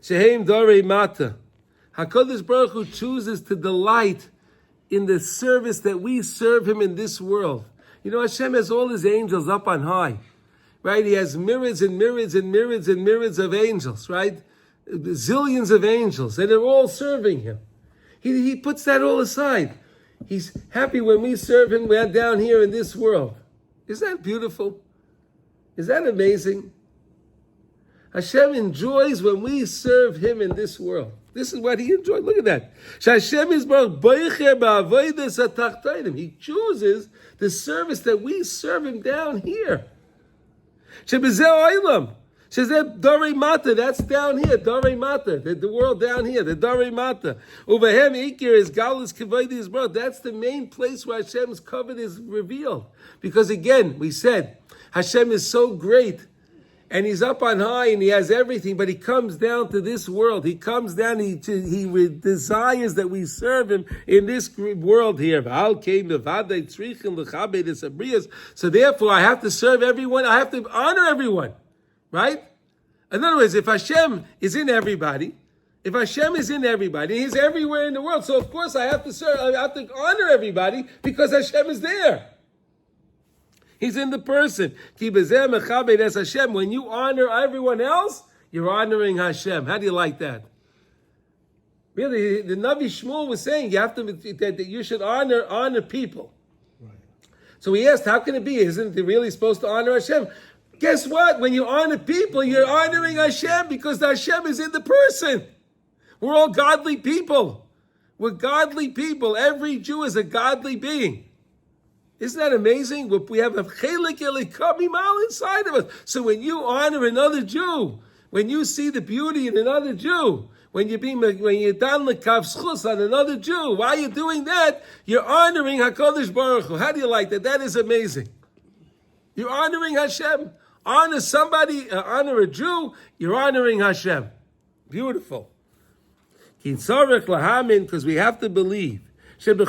sheheim dorei mata. HaKadosh Baruch Hu chooses to delight in the service that we serve Him in this world. You know, Hashem has all His angels up on high, right? He has myriads and myriads and myriads and myriads of angels, right? Zillions of angels, and they're all serving Him. He puts that all aside. He's happy when we serve Him down here in this world. Is that beautiful? Is that amazing? Hashem enjoys when we serve Him in this world. This is what He enjoyed. Look at that. He chooses the service that we serve Him down here. Shebezeh oilam. Shezeh Dorei Mata, that's down here, Dorei Mata, the world down here, the Dorei Mata. Uvahem Ikir is Galus Kavod Yisbarach. That's the main place where Hashem's covenant is revealed. Because again, we said, Hashem is so great, and He's up on high, and He has everything, but He comes down to this world. He comes down, He desires that we serve Him in this world here. So therefore, I have to serve everyone, I have to honor everyone. Right? In other words, if Hashem is in everybody, He's everywhere in the world. So of course I have to serve, I have to honor everybody because Hashem is there. He's in the person. When you honor everyone else, you're honoring Hashem. How do you like that? Really, the Navi Shmuel was saying that you should honor people. Right. So he asked, how can it be? Isn't it really supposed to honor Hashem? Guess what? When you honor people, you're honoring Hashem because the Hashem is in the person. We're all godly people. We're godly people. Every Jew is a godly being. Isn't that amazing? We have a chelik elikamal inside of us. So when you honor another Jew, when you see the beauty in another Jew, when you're dan lekav schus on another Jew, why are you doing that? You're honoring HaKadosh Baruch Hu. How do you like that? That is amazing. You're honoring Hashem. Honor somebody, honor a Jew, you're honoring Hashem. Beautiful. Because we have to believe. In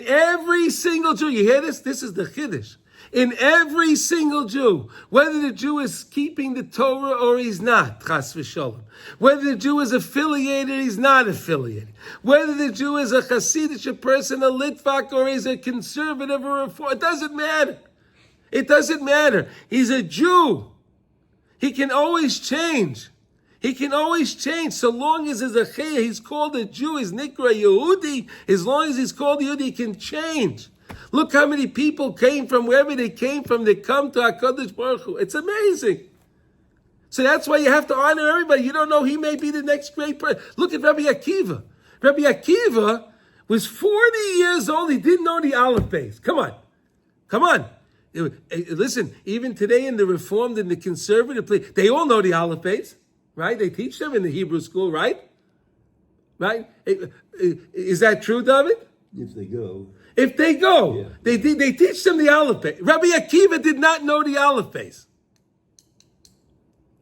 every single Jew, you hear this? This is the Chiddush. In every single Jew, whether the Jew is keeping the Torah or he's not, chas v'sholem. Whether the Jew is affiliated or he's not affiliated. Whether the Jew is a Hasidic person, a Litvak, or is a conservative or a reform, it doesn't matter. It doesn't matter. He's a Jew. He can always change. He can always change so long as he's called a Jew, he's Nikra Yehudi. As long as he's called Yehudi, he can change. Look how many people came from wherever they came from. They come to HaKadosh Baruch Hu. It's amazing. So that's why you have to honor everybody. You don't know, he may be the next great person. Look at Rabbi Akiva. Rabbi Akiva was 40 years old. He didn't know the Aleph Beis. Come on. Come on. Listen, even today in the Reformed and the Conservative, they all know the Aleph Beis, right? They teach them in the Hebrew school, right? Right? Is that true, David? If they go. If they go, yeah. They teach them the Aleph Beis. Rabbi Akiva did not know the Aleph Beis.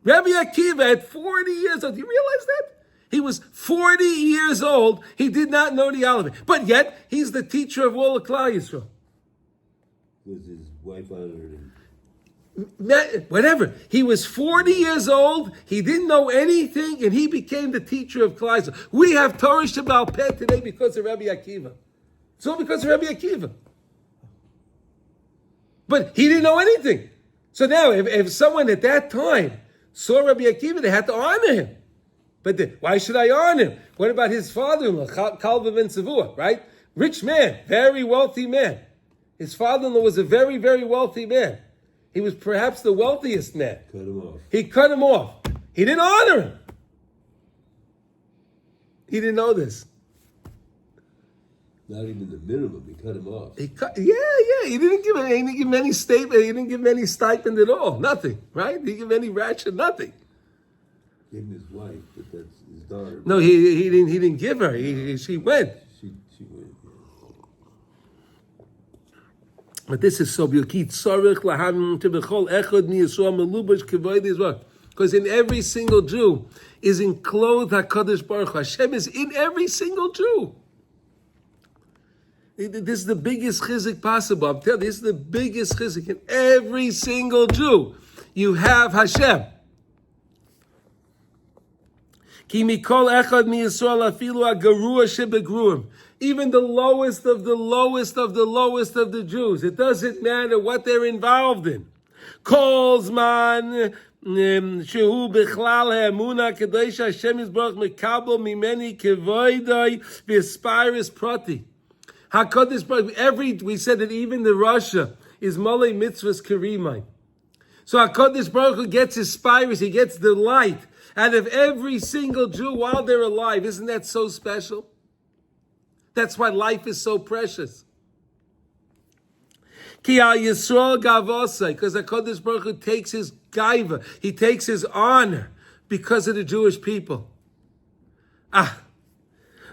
Rabbi Akiva at 40 years old, do you realize that? He was 40 years old, he did not know the Aleph Beis. But yet, he's the teacher of all of Klal Yisrael. Was his wife honored him? Whatever. He was 40 years old, he didn't know anything, and he became the teacher of Klal Yisrael. We have Torah Shebaal Peh today because of Rabbi Akiva. It's all because of Rabbi Akiva. But he didn't know anything. So now, if someone at that time saw Rabbi Akiva, they had to honor him. But why should I honor him? What about his father-in-law, Kalva ben Tzavua, right? Rich man, very wealthy man. His father-in-law was a very, very wealthy man. He was perhaps the wealthiest man. Cut him off. He cut him off. He didn't honor him. He didn't know this. Not even the minimum. He cut him off. He didn't give him any statement. He didn't give him any stipend at all. Nothing, right? He didn't give any ration. Nothing. Gave him his wife, but that's his daughter. No, he didn't give her. She went. She went. But this is so beautiful. Because in every single Jew is enclosed HaKadosh Baruch Hu. Hashem is in every single Jew. This is the biggest chizik possible. I'm telling you, this is the biggest chizik. In every single Jew, you have Hashem. Even the lowest of the lowest of the lowest of the Jews. It doesn't matter what they're involved in. Kolzman shehu bichlal ha'emuna kadosh Hashem yisbarach mekabel mimeni kevoidai v'aspiris prati. HaKadosh Baruch, we said that even the Russia is malei mitzvahs karimai. So HaKadosh Baruch Hu gets his spiris, he gets the light out of every single Jew while they're alive. Isn't that so special? That's why life is so precious. Ki al Yisrael gavosai, because HaKadosh Baruch Hu takes his gaiva, he takes his honor because of the Jewish people.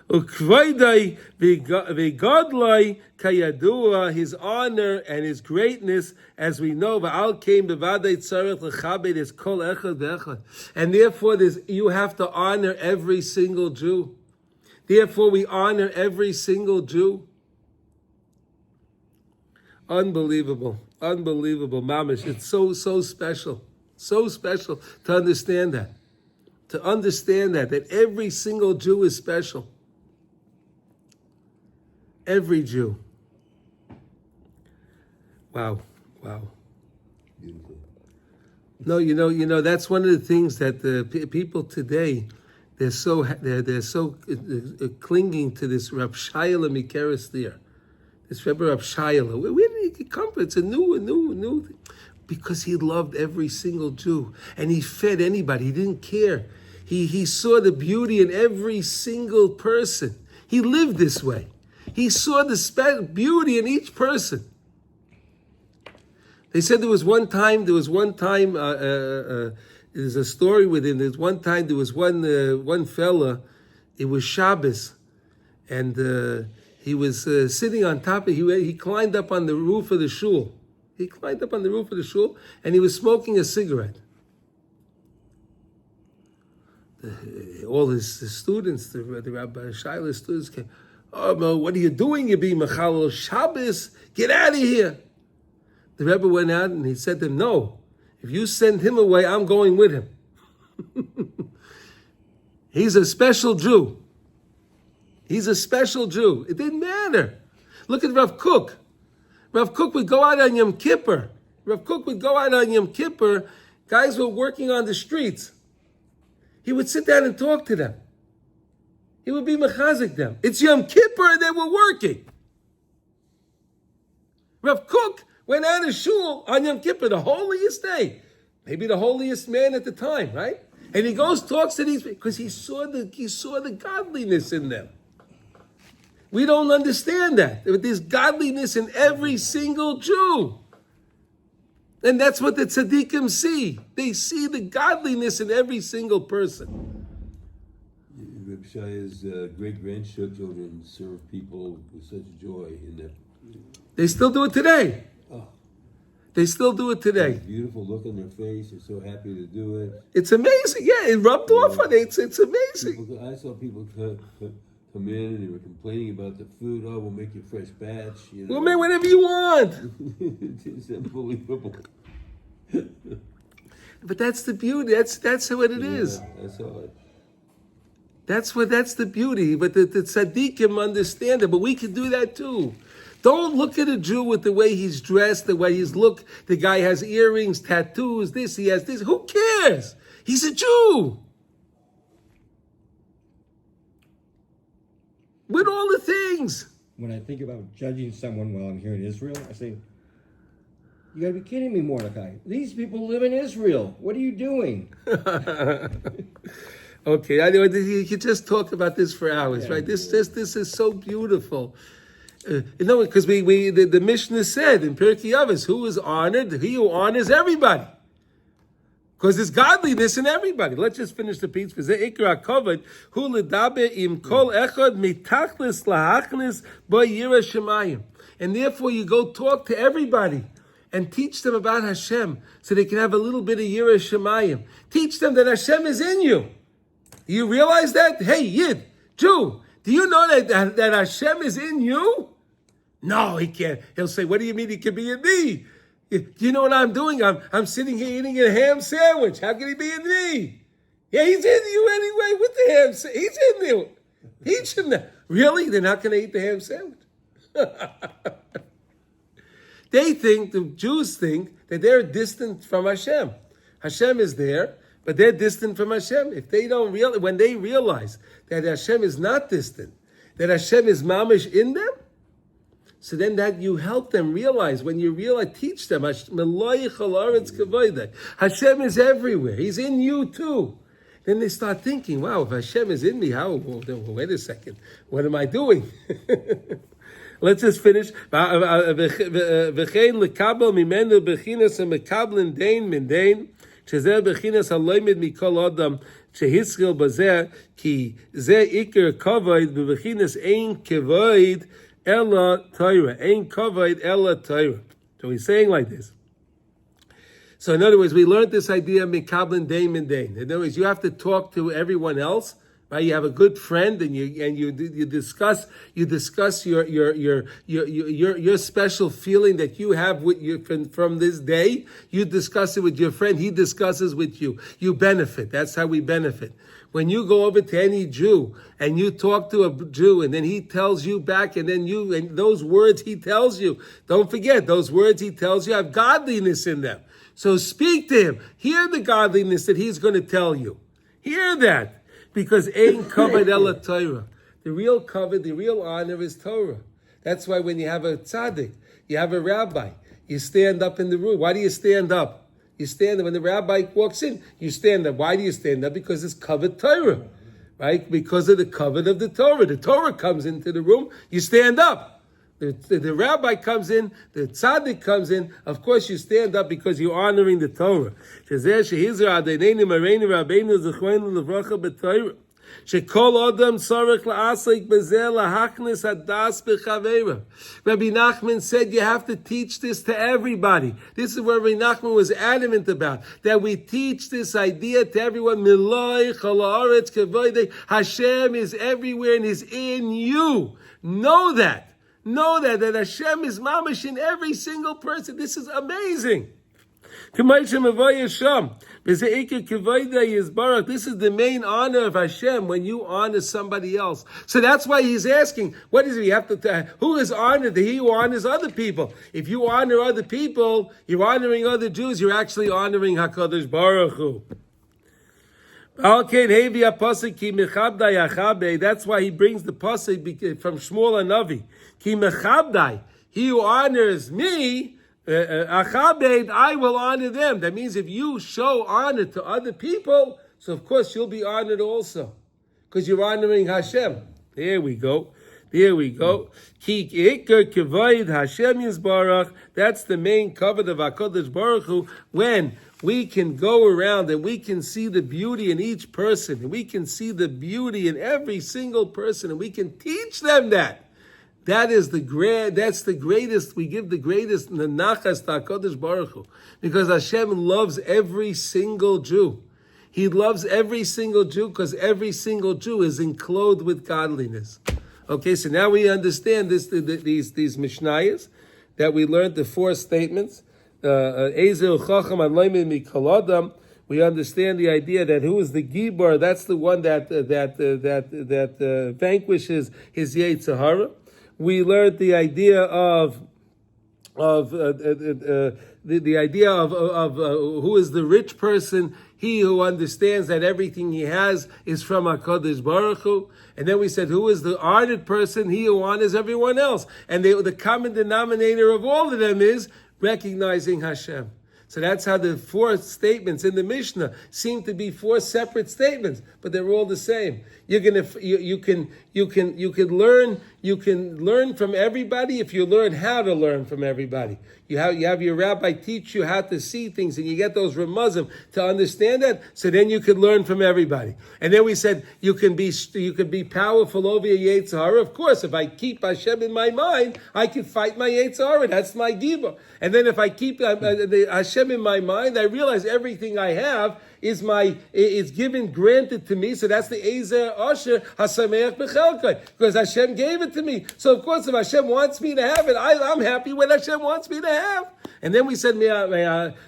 Ukvaydai v'godlai kayadua, his honor and his greatness, as we know, v'al came b'vadei tzarech l'chabed es kol echad v'echad. And therefore, you have to honor every single Jew. Therefore, we honor every single Jew. Unbelievable, mamish. It's so special to understand that. To understand that every single Jew is special. Every Jew. Wow. Beautiful. No, you know that's one of the things that the people today, they're so clinging to this Rav Shayla Mikeres there. This Rebbe Rav Shayla. Where did he come from? It's a new thing. Because he loved every single Jew. And he fed anybody. He didn't care. He saw the beauty in every single person. He lived this way. He saw the beauty in each person. They said there was one time, there's a story within, there was one fella, it was Shabbos, and he was sitting on top he climbed up on the roof of the shul. And he was smoking a cigarette. All his students, the Rabbi Shaila's students came, "Oh, what are you doing? You're being Mechalel Shabbos. Get out of here." The Rebbe went out and he said to them, "No, if you send him away, I'm going with him." He's a special Jew. It didn't matter. Look at Rav Kook. Rav Kook would go out on Yom Kippur. Guys were working on the streets. He would sit down and talk to them. He would be mechazik them. It's Yom Kippur and they were working. Rav Kook went out of shul on Yom Kippur, the holiest day. Maybe the holiest man at the time, right? And he goes, talks to these, because he saw the godliness in them. We don't understand that. There's godliness in every single Jew. And that's what the tzaddikim see. They see the godliness in every single person. Reb Shaya's great-grandchildren serve people with such joy in that. They still do it today. Oh. They still do it today. Beautiful look on their face. They're so happy to do it. It's amazing. Yeah, it rubbed off on it. It's amazing. I saw people come in and they were complaining about the food. Oh, we'll make you a fresh batch. We'll make whatever you want. It's unbelievable. But that's the beauty. That's what it is. I saw it. That's the beauty. But the tzaddikim understand it. But we can do that too. Don't look at a Jew with the way he's dressed, the way he's look. The guy has earrings, tattoos, he has this. Who cares? He's a Jew. With all the things. When I think about judging someone while I'm here in Israel, I say, you gotta be kidding me, Mordecai. These people live in Israel. What are you doing? Okay, I know you could just talk about this for hours, right? This is so beautiful. Because the Mishnah said in Pirkei Avos, who is honored? He who honors everybody. Because there's godliness in everybody. Let's just finish the piece. Ikra covered. Hu ledaber im kol echad mitachlis lahachnis ba yira shemayim. And therefore you go talk to everybody and teach them about Hashem so they can have a little bit of yira shemayim. Teach them that Hashem is in you. You realize that? Hey, Yid, Jew, do you know that Hashem is in you? No, he can't. He'll say, what do you mean he can be in me? Do you know what I'm doing? I'm sitting here eating a ham sandwich. How can he be in me? Yeah, he's in you anyway with the ham sandwich. He's in you. Teach him that. Really? They're not going to eat the ham sandwich? The Jews think that they're distant from Hashem. Hashem is there, but they're distant from Hashem. If they don't when they realize that Hashem is not distant, that Hashem is mamish in them, so then that you help them realize, when you realize, teach them, Hashem is everywhere. He's in you too. Then they start thinking, wow, if Hashem is in me, how? Well, wait a second. What am I doing? Let's just finish. V'chein lekabel mimenu bechinas mekablen dein min dein, shezer bechinas haloimid mikol adam shehiskil bazeh ki ze iker kavod bechinas ein kavod ella Torah, ein kavod ella Torah. So he's saying like this. So in other words, we learned this idea of mikablen dein min dein. In other words, you have to talk to everyone else. Right, you have a good friend, and you discuss your special feeling that you have with you from this day. You discuss it with your friend. He discusses with you. You benefit. That's how we benefit. When you go over to any Jew and you talk to a Jew, and then he tells you back, and those words he tells you, don't forget those words he tells you have godliness in them. So speak to him. Hear the godliness that he's going to tell you. Hear that. Because ein kavod ella Torah. The real kavod, the real honor is Torah. That's why when you have a tzaddik, you have a rabbi, you stand up in the room. Why do you stand up? You stand up. When the rabbi walks in, you stand up. Why do you stand up? Because it's kavod Torah. Right? Because of the kavod of the Torah. The Torah comes into the room, you stand up. The rabbi comes in, the tzaddik comes in, of course you stand up because you're honoring the Torah. Rabbi Nachman said you have to teach this to everybody. This is what Rabbi Nachman was adamant about, that we teach this idea to everyone. Hashem is everywhere and is in you. Know that. Know that Hashem is mamash in every single person. This is amazing. This is the main honor of Hashem, when you honor somebody else. So that's why he's asking, what is it? You have to who is honored? He who honors other people. If you honor other people, you're honoring other Jews, you're actually honoring HaKadosh Baruch Hu. That's why he brings the pasuk from Shmuel Hanavi. Ki mechabdai, he who honors me, achabed, I will honor them. That means if you show honor to other people, so of course you'll be honored also, because you're honoring Hashem. There we go. Ki ikar kavod Hashem Yisbarach. That's the main kavod of HaKadosh Baruch Hu. When we can go around and we can see the beauty in each person, and we can see the beauty in every single person, and we can teach them that. That's the greatest. We give the greatest nachas to HaKadosh Baruch Hu, because Hashem loves every single Jew. He loves every single Jew because every single Jew is enclothed with godliness. Okay, so now we understand these Mishnayos that we learned, the four statements. We understand the idea that who is the Gibor? That's the one that vanquishes his Yetzer Hara. We learned the idea of the idea of who is the rich person. He who understands that everything he has is from HaKadosh Baruch Hu. And then we said, who is the honored person? He who honors everyone else. And the common denominator of all of them is recognizing Hashem. So that's how the four statements in the Mishnah seem to be four separate statements, but they're all the same. You can learn from everybody if you learn how to learn from everybody. You have your rabbi teach you how to see things, and you get those ramazim to understand that. So then you can learn from everybody. And then we said you can be powerful over your Yetzer Hara. Of course, if I keep Hashem in my mind, I can fight my Yetzer Hara. That's my giva. And then if I keep Hashem in my mind, I realize everything I have is granted to me. So that's the Ezer Asher Hasameach Bechelkai, because Hashem gave it to me. So of course, if Hashem wants me to have it, I'm happy when Hashem wants me to have. And then we said,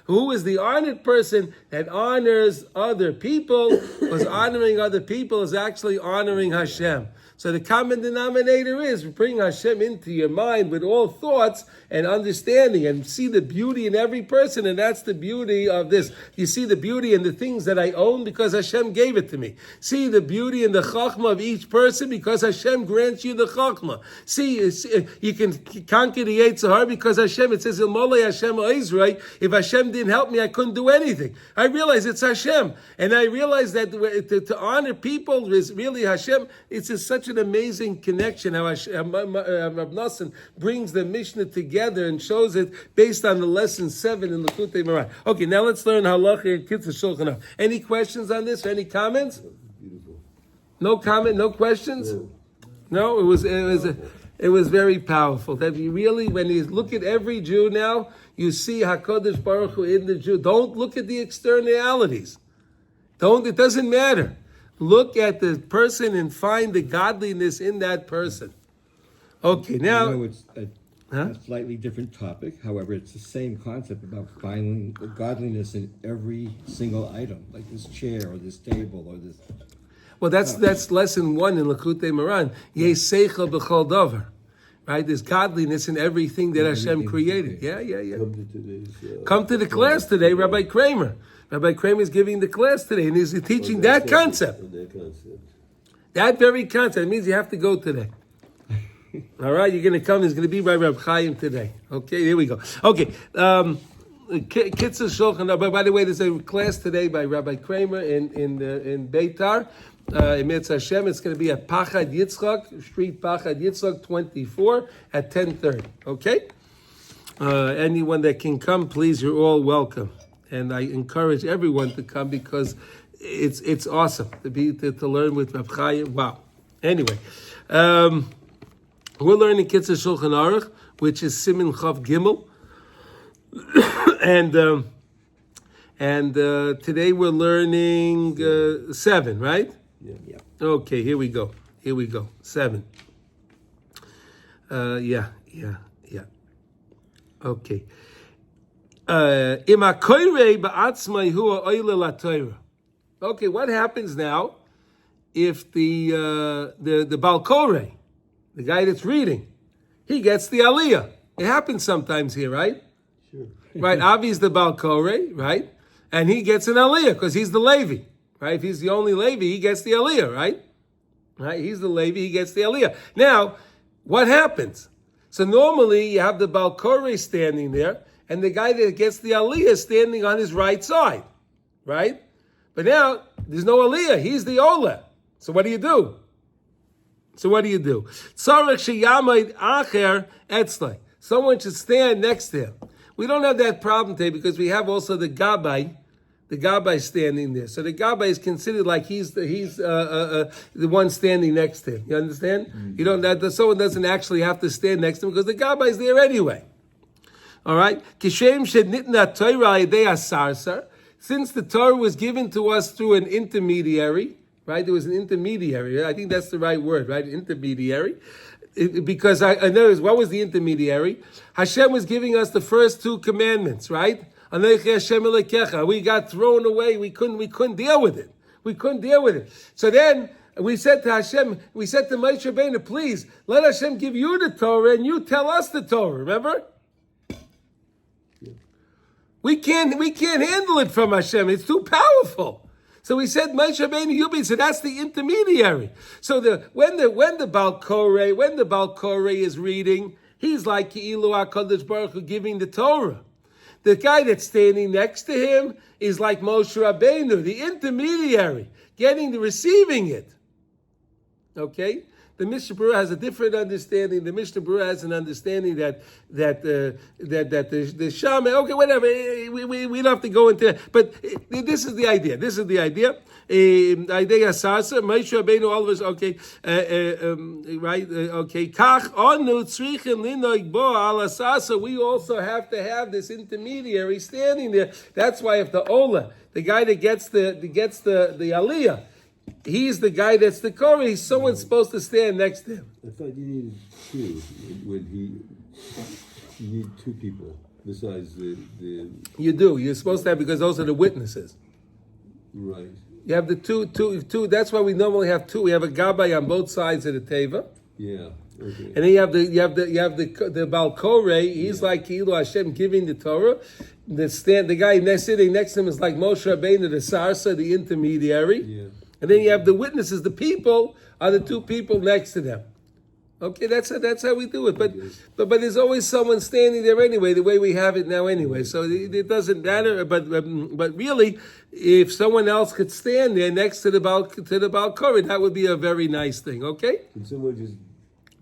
who is the honored person that honors other people? Because honoring other people is actually honoring Hashem. So the common denominator is bring Hashem into your mind with all thoughts and understanding, and see the beauty in every person. And that's the beauty of this. You see the beauty in the things that I own because Hashem gave it to me. See the beauty in the chachma of each person because Hashem grants you the chachma. See, you can conquer the Yetzer Hara because Hashem, it says, Ilmolei Hashem Oizrei, if Hashem didn't help me, I couldn't do anything. I realize it's Hashem. And I realize that to honor people is really Hashem. It's just such such an amazing connection how Rav Nosson brings the Mishnah together and shows it based on the lesson 7 in Likutey Moran. Okay, now let's learn Halacha and Kitzur Shulchan Aruch. Any questions on this? Any comments? Beautiful. No comment, no questions? No, it was very powerful. That you really, when you look at every Jew now, you see HaKadosh Baruch Hu in the Jew. Don't look at the externalities. It doesn't matter. Look at the person and find the godliness in that person. Okay, now... I know it's a slightly different topic. However, it's the same concept about finding the godliness in every single item, like this chair or this table or this... Well, that's lesson 1 in Likutey Moran. Yeh seichel b'chol davar. Right? There's godliness in everything that Hashem created. Yeah. Come to the class today, Rabbi Kramer. Rabbi Kramer is giving the class today, and he's teaching that concept. That very concept. It means you have to go today. All right, you're going to come. He's going to be by Rabbi Chaim today. Okay, here we go. Okay, Kitzur Shulchan Aruch. By the way, there's a class today by Rabbi Kramer in Beitar. In Hashem, it's going to be at Pachad Yitzchak, Street Pachad Yitzchak 24 at 10:30. Okay? Anyone that can come, please, you're all welcome. And I encourage everyone to come because it's awesome to learn with Reb Chaim. Wow. Anyway, we're learning Kitzur Shulchan Aruch, which is Siman Chav Gimel, and today we're learning 7, right? Yeah. Okay, here we go. 7. Yeah. Okay. Okay, what happens now if the Baal Koreh, the guy that's reading, he gets the Aliyah? It happens sometimes here, right? Sure. Right, Avi's the Baal Koreh, right? And he gets an Aliyah because he's the Levi, right? If he's the only Levi, he gets the Aliyah, right? Right, he's the Levi, he gets the Aliyah. Now, what happens? So normally you have the Baal Koreh standing there, and the guy that gets the Aliyah is standing on his right side, right? But now, there's no Aliyah. He's the Ola. So what do you do? Someone should stand next to him. We don't have that problem today because we have also the Gabbai standing there. So the Gabbai is considered like he's the one standing next to him. You understand? Mm-hmm. You don't. Someone doesn't actually have to stand next to him because the Gabbai is there anyway. All right? Since the Torah was given to us through an intermediary, right? There was an intermediary. I think that's the right word, right? Intermediary. Because I know what was the intermediary? Hashem was giving us the first 2 commandments, right? We got thrown away. We couldn't deal with it. So then we said to Hashem, we said to Moshe Rabbeinu, please let Hashem give you the Torah and you tell us the Torah. Remember? We can't handle it from Hashem. It's too powerful. So we said, Moshe Rabbeinu, you be. So that's the intermediary. So when the Baal Koreh is reading, he's like Ki'ilu HaKadosh Baruch Hu giving the Torah. The guy that's standing next to him is like Moshe Rabbeinu, the intermediary, receiving it. Okay? The Mishnah Berurah has a different understanding. The Mishnah Berurah has an understanding that the Shama, okay, whatever, we don't have to go into that. But this is the idea. Idea Sasa, Moshe Rabbeinu, all of us, okay, right, okay. Kach onu tzrichen linoig bo ala Sasa. We also have to have this intermediary standing there. That's why if the Ola, the guy that gets the Aliyah, he's the guy that's the Korah. Someone's supposed to stand next to him. I thought you needed 2 you need 2 people besides the. You do. You're supposed to have because those are the witnesses. Right. You have the two. That's why we normally have 2. We have a Gabbai on both sides of the Teva. Yeah. Okay. And then you have the Baal Koreh. He's like Ki'ilu Hashem giving the Torah. The guy sitting next to him is like Moshe Rabbeinu, the Sarsa, the intermediary. Yeah. And then you have the witnesses. The people are the 2 people next to them. Okay, that's how we do it. But there's always someone standing there anyway, the way we have it now anyway. So it doesn't matter. But really, if someone else could stand there next to the balcony, that would be a very nice thing. Okay. Can someone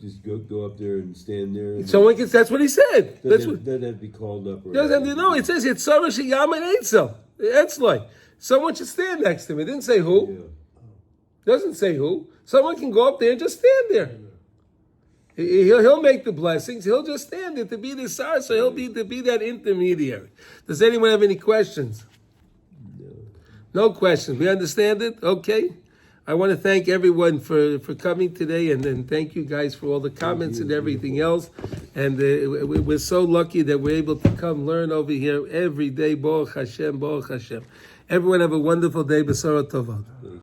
just go up there and stand there? And Someone can. That's what he said. doesn't have to be called up. Or No, it says it's Sarash Yaman Eitzel. That's like someone should stand next to him. It didn't say who. Yeah. Doesn't say who. Someone can go up there and just stand there. He'll make the blessings. He'll just stand there to be the sar, so he'll be that intermediary. Does anyone have any questions? No questions. We understand it? Okay. I want to thank everyone for coming today, and then thank you guys for all the comments and everything else. And we're so lucky that we're able to come learn over here every day. Baruch Hashem, Baruch Hashem. Everyone have a wonderful day. B'sara tova.